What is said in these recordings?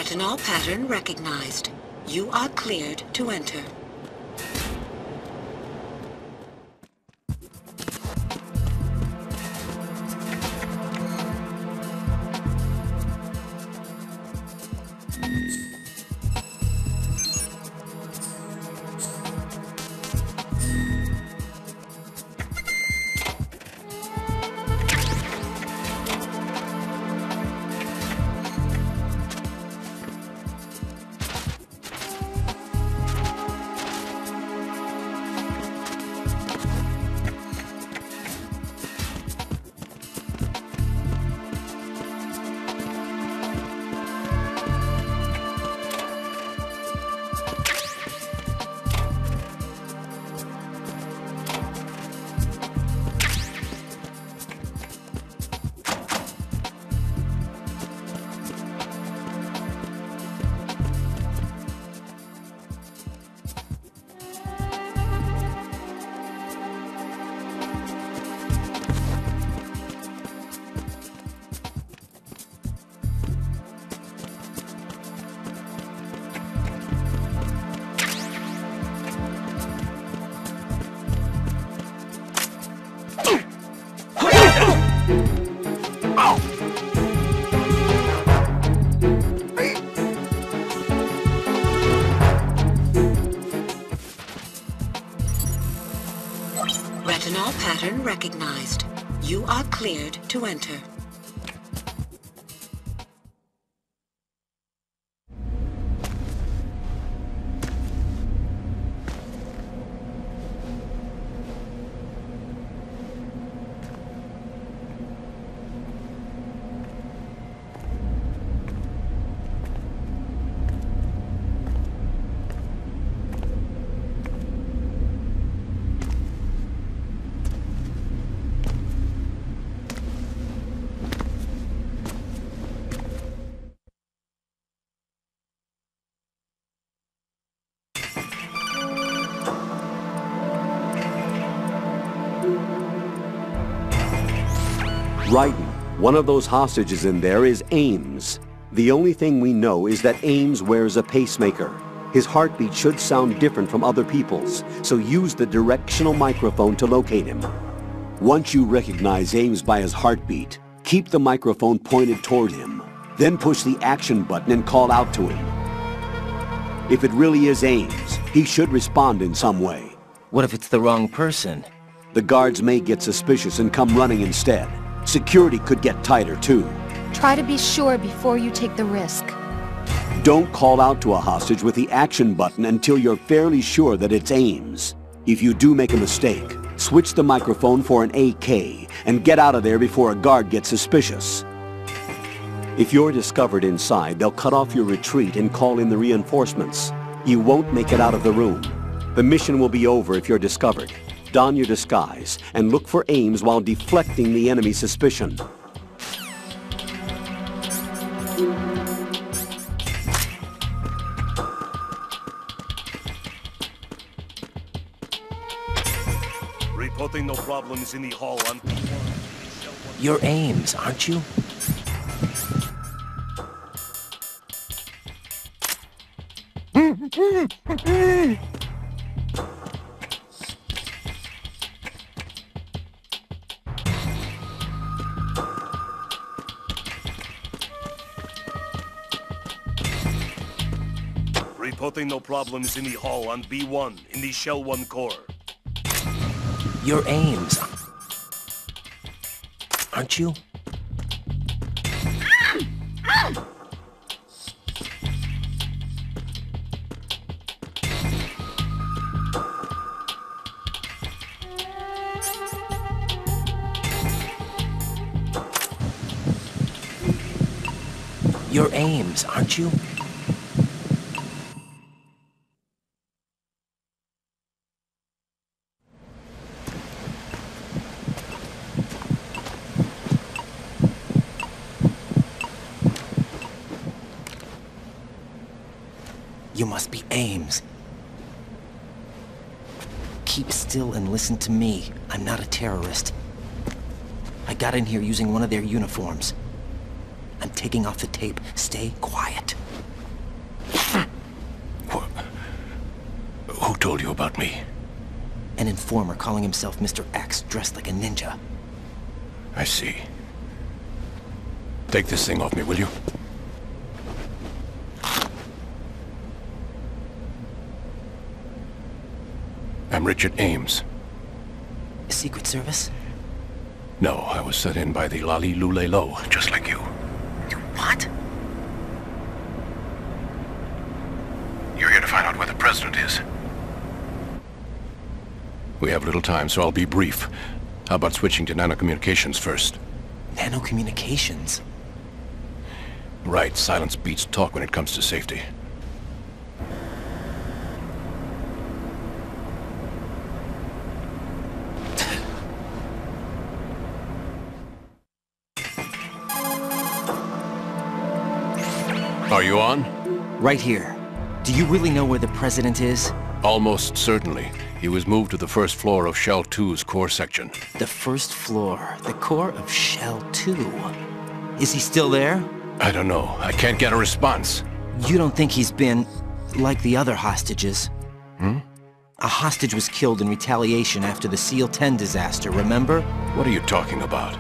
Retinol pattern recognized. You are cleared to enter. Retinol pattern recognized. You are cleared to enter. Right. One of those hostages in there is Ames. The only thing we know is that Ames wears a pacemaker. His heartbeat should sound different from other people's, so use the directional microphone to locate him. Once you recognize Ames by his heartbeat, keep the microphone pointed toward him. Then push the action button and call out to him. If it really is Ames, he should respond in some way. What if it's the wrong person? The guards may get suspicious and come running instead. Security could get tighter, too. Try to be sure before you take the risk. Don't call out to a hostage with the action button until you're fairly sure that it's Ames. If you do make a mistake, switch the microphone for an AK and get out of there before a guard gets suspicious. If you're discovered inside, they'll cut off your retreat and call in the reinforcements. You won't make it out of the room. The mission will be over if you're discovered. Don your disguise and look for Ames while deflecting the enemy's suspicion. Reporting no problems in the hall on P1. You're Ames, aren't you? Reporting no problems in the hall on B1 in the Shell 1 core. You're Ames, aren't you? You're Ames, aren't you? You must be Ames. Keep still and listen to me. I'm not a terrorist. I got in here using one of their uniforms. I'm taking off the tape. Stay quiet. told you about me? An informer calling himself Mr.X, dressed like a ninja. I see. Take this thing off me, will you? I'm Richard Ames. Secret Service? No, I was sent in by the Lali Lule Lo, just like you. What? You're here to find out where the President is. We have little time, so I'll be brief. How about switching to nanocommunications first? Nanocommunications? Right, silence beats talk when it comes to safety. Are you on? Right here. Do you really know where the President is? Almost certainly. He was moved to the first floor of Shell 2's core section. The first floor, the core of Shell 2. Is he still there? I don't know. I can't get a response. You don't think he's been like the other hostages? Hmm? A hostage was killed in retaliation after the SEAL 10 disaster, remember? What are you talking about?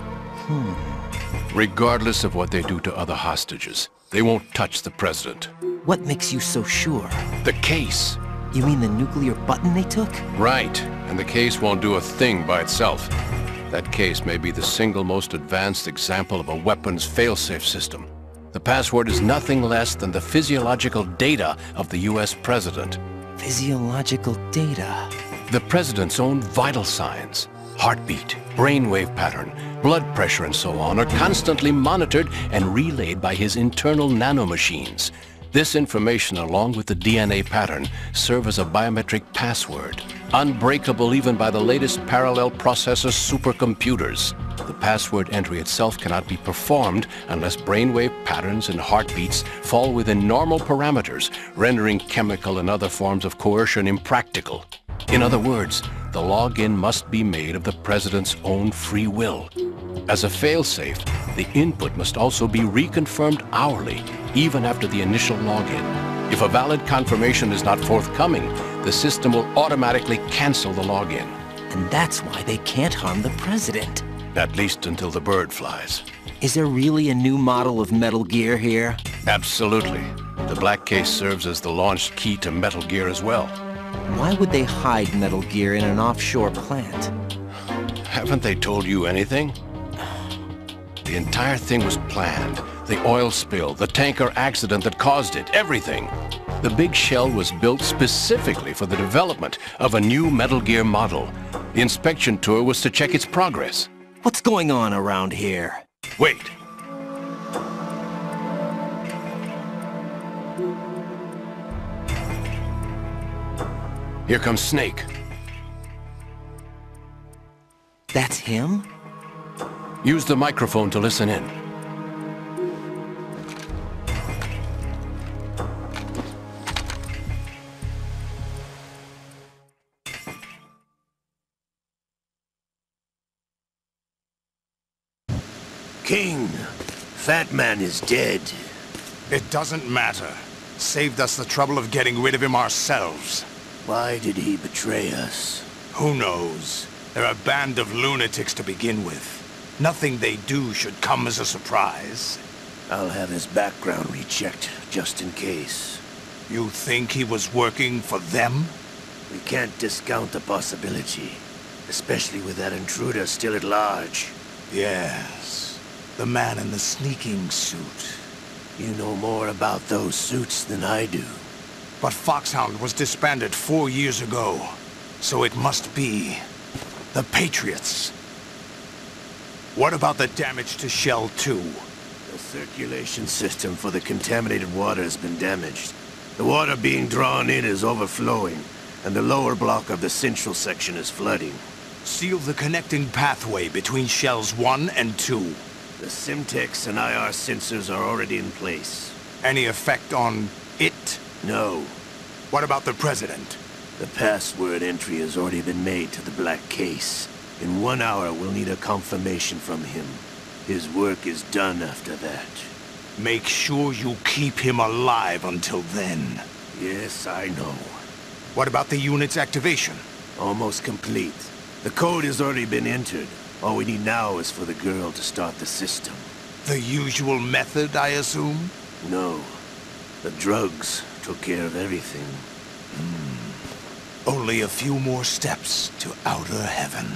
Regardless of what they do to other hostages, they won't touch the President. What makes you so sure? The case. You mean the nuclear button they took? Right. And the case won't do a thing by itself. That case may be the single most advanced example of a weapons failsafe system. The password is nothing less than the physiological data of the US President. Physiological data? The President's own vital signs, heartbeat, brainwave pattern, blood pressure and so on, are constantly monitored and relayed by his internal nanomachines. This information, along with the DNA pattern, serve as a biometric password, unbreakable even by the latest parallel processor supercomputers. The password entry itself cannot be performed unless brainwave patterns and heartbeats fall within normal parameters, rendering chemical and other forms of coercion impractical. In other words, the login must be made of the President's own free will. As a failsafe, the input must also be reconfirmed hourly, even after the initial login. If a valid confirmation is not forthcoming, the system will automatically cancel the login. And that's why they can't harm the President. At least until the bird flies. Is there really a new model of Metal Gear here? Absolutely. The black case serves as the launch key to Metal Gear as well. Why would they hide Metal Gear in an offshore plant? Haven't they told you anything? The entire thing was planned. The oil spill, the tanker accident that caused it, everything. The big shell was built specifically for the development of a new Metal Gear model. The inspection tour was to check its progress. What's going on around here? Wait. Here comes Snake. That's him? Use the microphone to listen in. King, Fat Man is dead. It doesn't matter. Saved us the trouble of getting rid of him ourselves. Why did he betray us? Who knows? They're a band of lunatics to begin with. Nothing they do should come as a surprise. I'll have his background rechecked, just in case. You think he was working for them? We can't discount the possibility, especially with that intruder still at large. Yes, the man in the sneaking suit. You know more about those suits than I do. But Foxhound was disbanded 4 years ago, so it must be the Patriots. What about the damage to Shell 2? The circulation system for the contaminated water has been damaged. The water being drawn in is overflowing, and the lower block of the central section is flooding. Seal the connecting pathway between Shells 1 and 2. The Simtex and IR sensors are already in place. Any effect on it? No. What about the President? The password entry has already been made to the black case. In 1 hour, we'll need a confirmation from him. His work is done after that. Make sure you keep him alive until then. Yes, I know. What about the unit's activation? Almost complete. The code has already been entered. All we need now is for the girl to start the system. The usual method, I assume? No. The drugs took care of everything. Only a few more steps to outer heaven.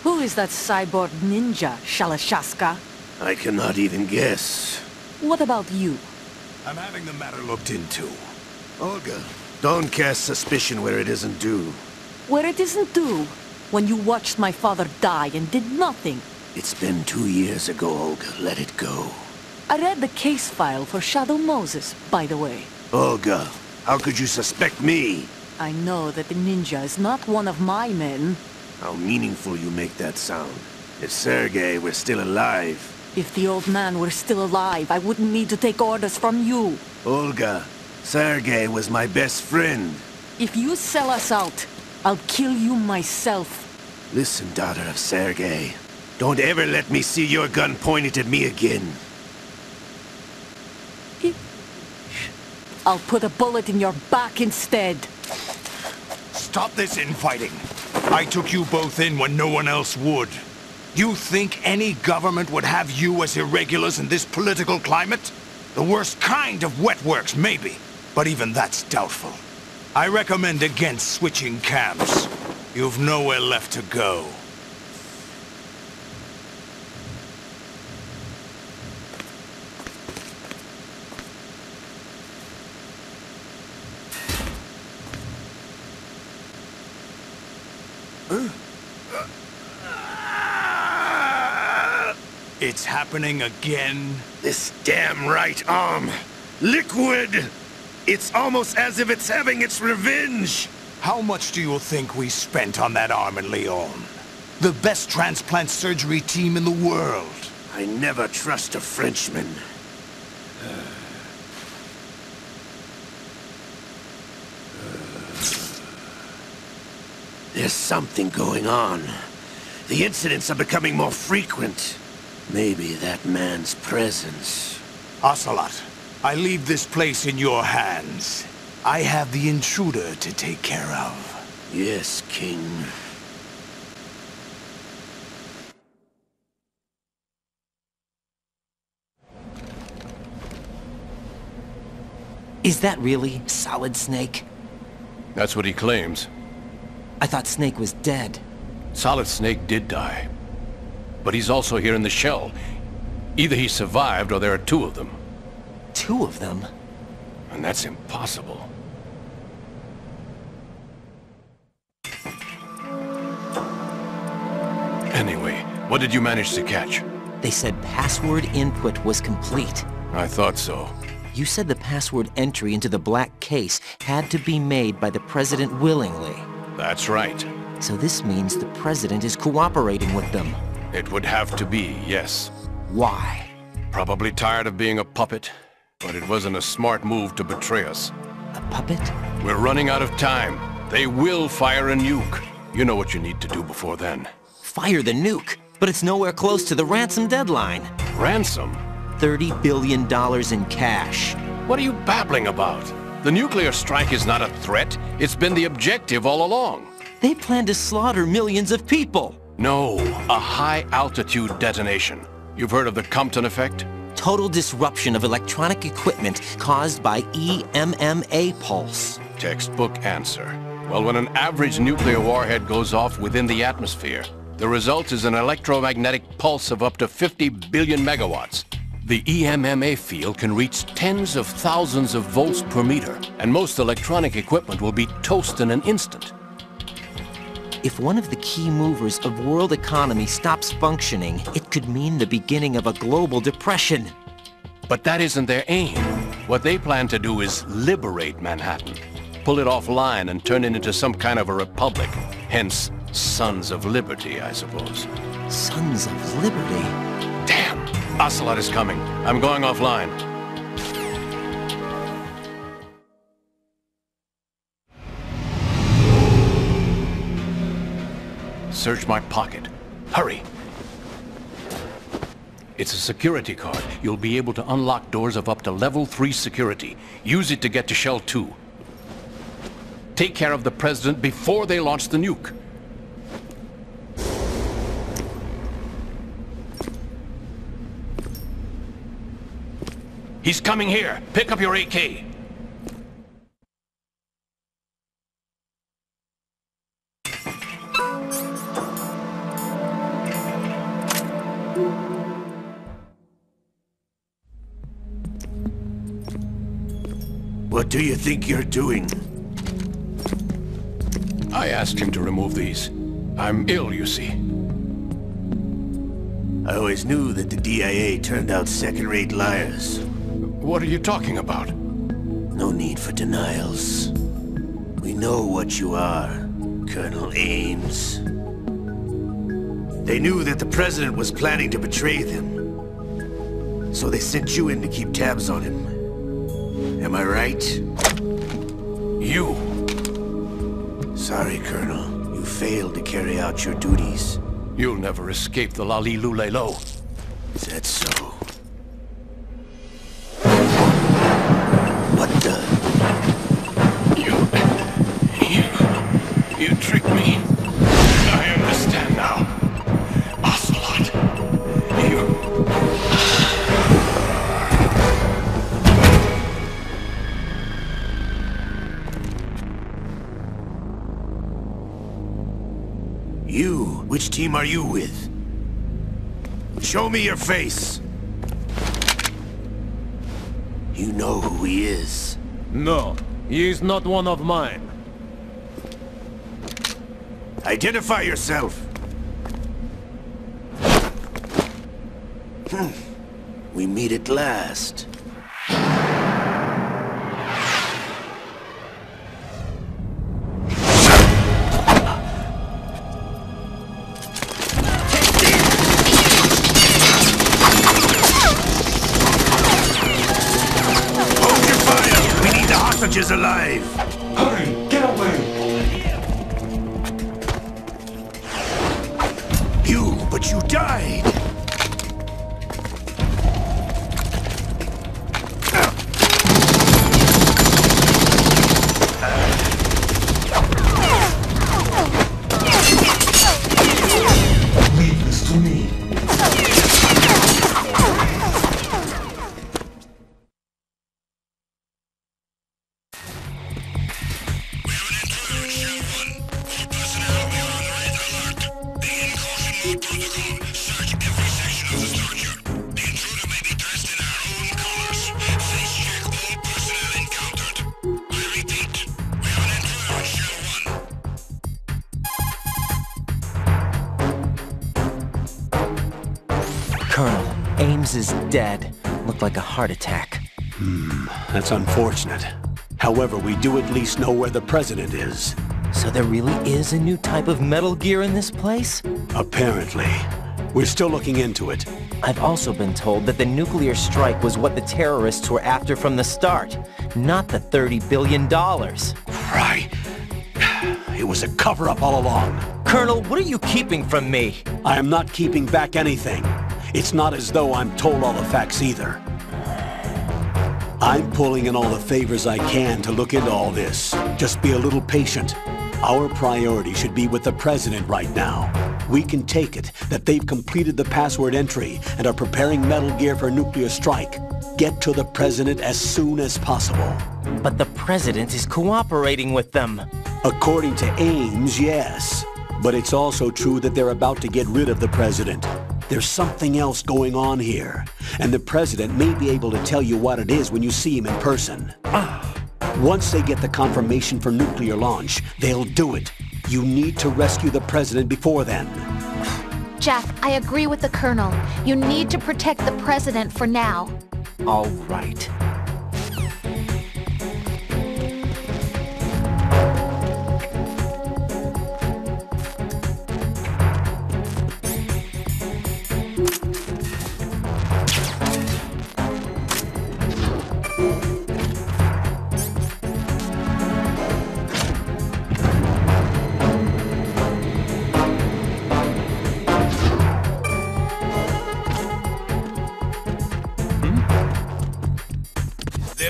Who is that cyborg ninja, Shalashaska? I cannot even guess. What about you? I'm having the matter looked into. Olga, don't cast suspicion where it isn't due. Where it isn't due? When you watched my father die and did nothing. It's been 2 years ago, Olga. Let it go. I read the case file for Shadow Moses, by the way. Olga, how could you suspect me? I know that the ninja is not one of my men. How meaningful you make that sound. If Sergei were still alive... If the old man were still alive, I wouldn't need to take orders from you. Olga, Sergei was my best friend. If you sell us out, I'll kill you myself. Listen, daughter of Sergei. Don't ever let me see your gun pointed at me again. I'll put a bullet in your back instead. Stop this infighting. I took you both in when no one else would. You think any government would have you as irregulars in this political climate? The worst kind of wet works, maybe. But even that's doubtful. I recommend against switching camps. You've nowhere left to go. It's happening again? This damn right arm. Liquid! It's almost as if it's having its revenge! How much do you think we spent on that arm in Lyon? The best transplant surgery team in the world. I never trust a Frenchman. There's something going on. The incidents are becoming more frequent. Maybe that man's presence. Ocelot, I leave this place in your hands. I have the intruder to take care of. Yes, King. Is that really Solid Snake? That's what he claims. I thought Snake was dead. Solid Snake did die. But he's also here in the shell. Either he survived or there are two of them. Two of them? And that's impossible. Anyway, what did you manage to catch? They said password input was complete. I thought so. You said the password entry into the black case had to be made by the President willingly. That's right. So this means the President is cooperating with them. It would have to be, yes. Why? Probably tired of being a puppet, but it wasn't a smart move to betray us. A puppet? We're running out of time. They will fire a nuke. You know what you need to do before then. Fire the nuke, but it's nowhere close to the ransom deadline. Ransom? $30 billion in cash. What are you babbling about? The nuclear strike is not a threat. It's been the objective all along. They plan to slaughter millions of people. No, a high-altitude detonation. You've heard of the Compton effect? Total disruption of electronic equipment caused by EMMA pulse. Textbook answer. Well, when an average nuclear warhead goes off within the atmosphere, the result is an electromagnetic pulse of up to 50 billion megawatts. The EMMA field can reach tens of thousands of volts per meter, and most electronic equipment will be toast in an instant. If one of the key movers of world economy stops functioning, it could mean the beginning of a global depression. But that isn't their aim. What they plan to do is liberate Manhattan. Pull it offline and turn it into some kind of a republic. Hence, Sons of Liberty, I suppose. Sons of Liberty? Damn! Ocelot is coming. I'm going offline. search my pocket. Hurry! It's a security card. You'll be able to unlock doors of up to level 3 security. Use it to get to Shell 2. Take care of the President before they launch the nuke. He's coming here. Pick up your AK. What do you think you're doing? I asked him to remove these. I'm ill, you see. I always knew that the DIA turned out second-rate liars. What are you talking about? No need for denials. We know what you are, Colonel Ames. They knew that the President was planning to betray them. So they sent you in to keep tabs on him. Am I right? You! Sorry, Colonel. You failed to carry out your duties. You'll never escape the Lali-Lu-Le-Lo. Is that so? What the? You tricked me. I understand now. Ocelot. You? Which team are you with? Show me your face. You know who he is. No, he is not one of mine. Identify yourself. We meet at last. Hostages alive! Hurry! Get away! But you died! Leave this to me. Colonel, Ames is dead. Looked like a heart attack. That's unfortunate. However, we do at least know where the President is. So there really is a new type of Metal Gear in this place? Apparently. We're still looking into it. I've also been told that the nuclear strike was what the terrorists were after from the start, not the $30 billion. Right. It was a cover-up all along. Colonel, what are you keeping from me? I am not keeping back anything. It's not as though I'm told all the facts either. I'm pulling in all the favors I can to look into all this. Just be a little patient. Our priority should be with the President right now. We can take it that they've completed the password entry and are preparing Metal Gear for a nuclear strike. Get to the President as soon as possible. But the President is cooperating with them. According to Ames, yes. But it's also true that they're about to get rid of the President. There's something else going on here, and the President may be able to tell you what it is when you see him in person. Once they get the confirmation for nuclear launch, they'll do it. You need to rescue the President before then. Jeff, I agree with the Colonel. You need to protect the President for now. All right.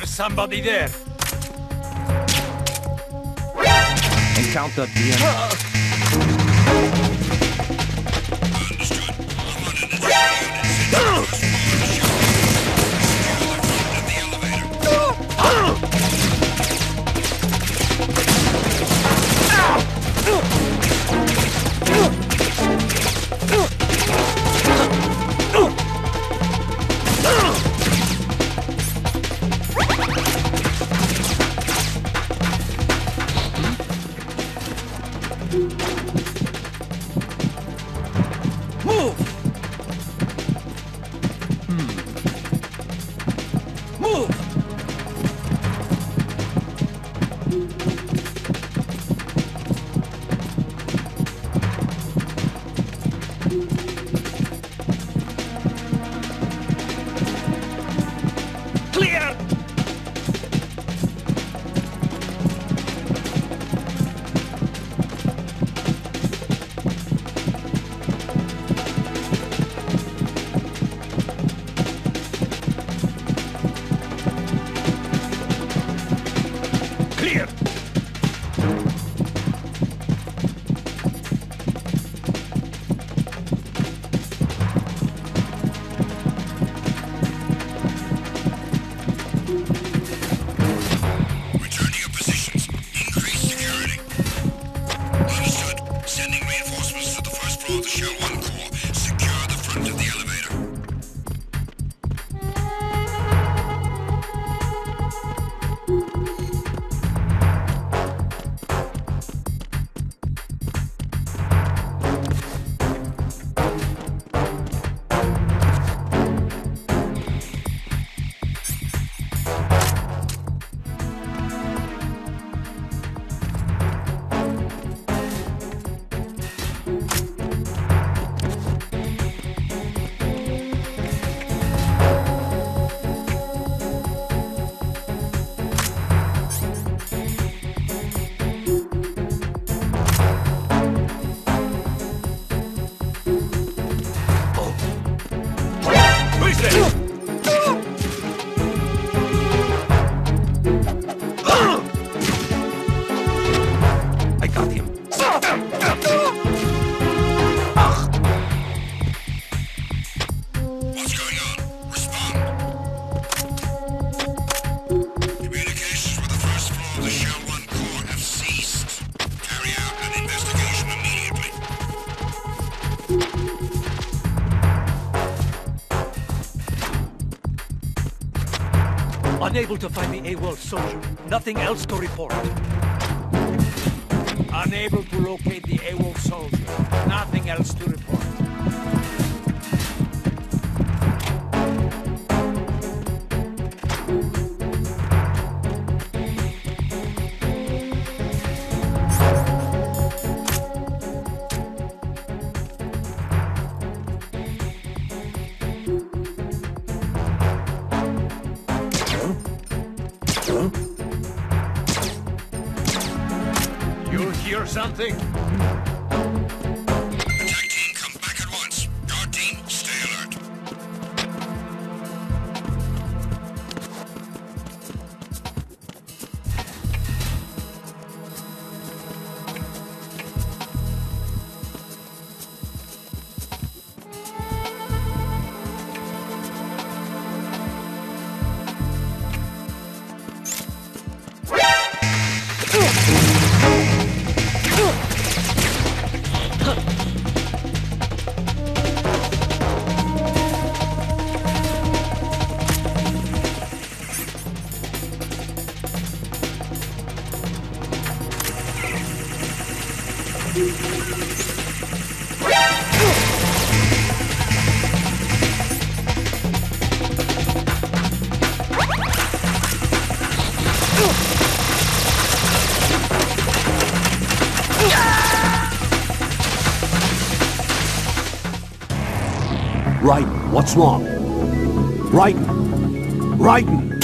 There's somebody there. Encounter the Unable to find the AWOL soldier. Nothing else to report. Unable to locate the AWOL soldier. Nothing else to report. You hear something? Attack team, come back at once. Guard team, stay alert. Raiden, what's wrong? Raiden! Raiden!